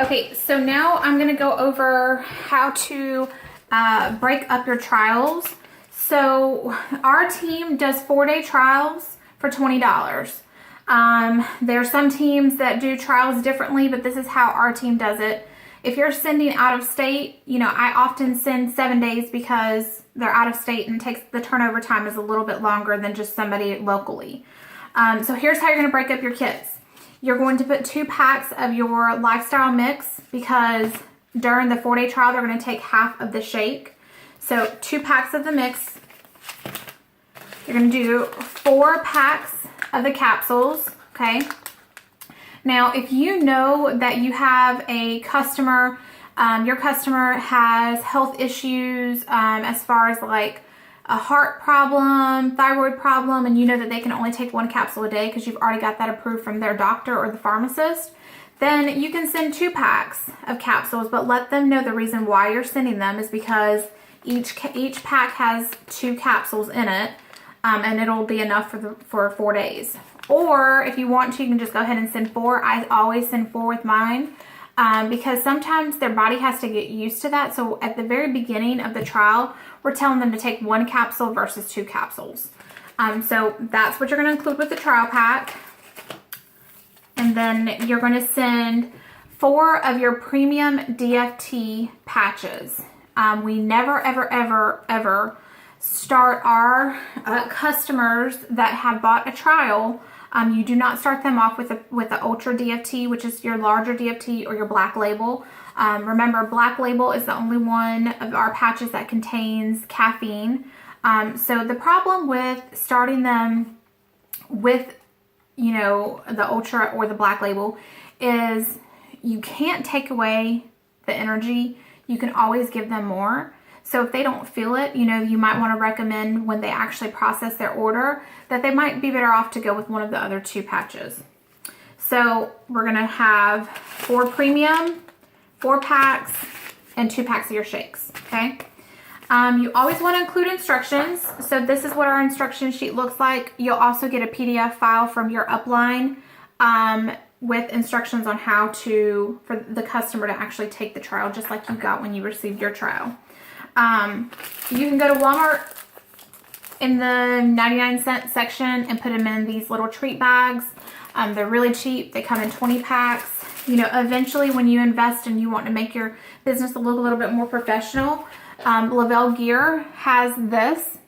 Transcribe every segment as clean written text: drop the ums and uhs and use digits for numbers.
Okay, so now I'm going to go over how to break up your trials. So our team does 4-day trials for $20. There are some teams that do trials differently, but this is how our team does it. If you're sending out of state, I often send 7 days because they're out of state and the turnover time is a little bit longer than just somebody locally. So here's how you're going to break up your kits. You're going to put 2 packs of your lifestyle mix because during the 4-day trial, they're going to take half of the shake. So 2 packs of the mix. You're going to do 4 packs of the capsules, okay? Now, if you know that you have a customer, your customer has health issues as far as like a heart problem, thyroid problem, and you know that they can only take 1 capsule a day because you've already got that approved from their doctor or the pharmacist, then you can send 2 packs of capsules, but let them know the reason why you're sending them is because each pack has 2 capsules in it, and it'll be enough for 4 days. Or if you want to, you can just go ahead and send 4. I always send 4 with mine. Because sometimes their body has to get used to that. So at the very beginning of the trial, we're telling them to take 1 capsule versus 2 capsules. So that's what you're going to include with the trial pack. And then you're going to send 4 of your premium DFT patches. We never, ever, ever, ever start our customers that have bought a trial. You do not start them off with the Ultra DFT, which is your larger DFT or your Black Label. Remember, Black Label is the only one of our patches that contains caffeine. So the problem with starting them with, the Ultra or the Black Label is you can't take away the energy. You can always give them more. So if they don't feel it, you might want to recommend when they actually process their order that they might be better off to go with one of the other 2 patches. So we're going to have 4 premium, 4 packs, and 2 packs of your shakes, okay? You always want to include instructions. So this is what our instruction sheet looks like. You'll also get a PDF file from your upline with instructions on how for the customer to actually take the trial, just like you got when you received your trial. You can go to Walmart in the 99-cent section and put them in these little treat bags. They're really cheap. They come in 20 packs. Eventually when you invest and you want to make your business look a little bit more professional, Lavelle Gear has this,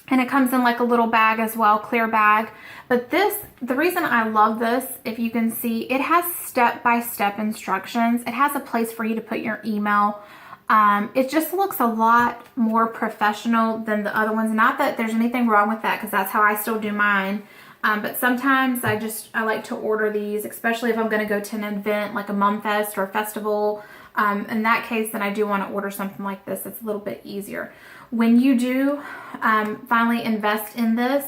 and it comes in like a little bag as well, clear bag. But the reason I love this, if you can see, it has step-by-step instructions. It has a place for you to put your email. It just looks a lot more professional than the other ones. Not that there's anything wrong with that, because that's how I still do mine. But sometimes I like to order these, especially if I'm going to go to an event like a Mum Fest or a festival. In that case, then I do want to order something like this. It's a little bit easier. When you do finally invest in this,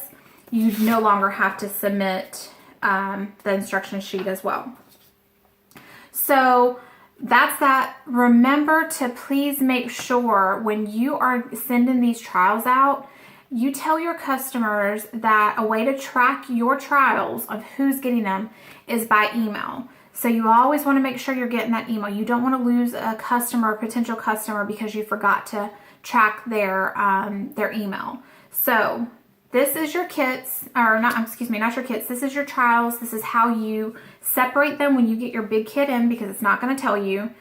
you no longer have to submit the instruction sheet as well. So that's that. Remember to please make sure when you are sending these trials out, you tell your customers that a way to track your trials of who's getting them is by email. So you always want to make sure you're getting that email. You don't want to lose a customer, a potential customer, because you forgot to track their email. So this is your kits, or not, excuse me, not your kits. This is your trials. This is how you separate them when you get your big kit in, because it's not going to tell you.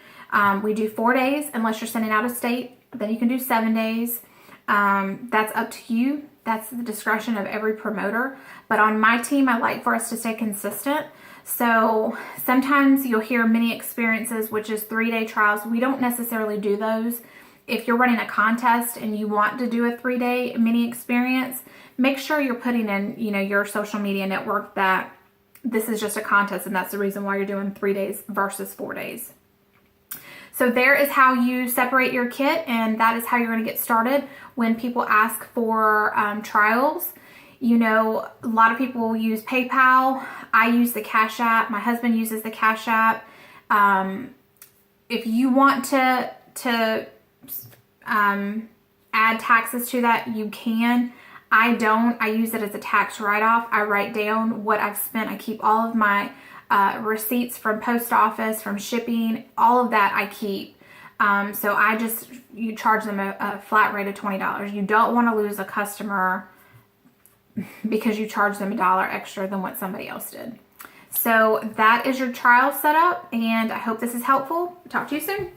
We do 4 days unless you're sending out of state. Then you can do 7 days. That's up to you. That's the discretion of every promoter. But on my team, I like for us to stay consistent. So sometimes you'll hear mini experiences, which is 3-day trials. We don't necessarily do those. If you're running a contest and you want to do a 3-day mini experience, make sure you're putting in, your social media network that this is just a contest and that's the reason why you're doing 3 days versus 4 days. So there is how you separate your kit, and that is how you're going to get started when people ask for trials. A lot of people use PayPal. I use the Cash App. My husband uses the Cash App. If you want to add taxes to that, you can. I don't. I use it as a tax write-off. I write down what I've spent. I keep all of my receipts from post office, from shipping, all of that I keep. So you charge them a flat rate of $20. You don't want to lose a customer because you charge them $1 extra than what somebody else did. So that is your trial setup, and I hope this is helpful. Talk to you soon.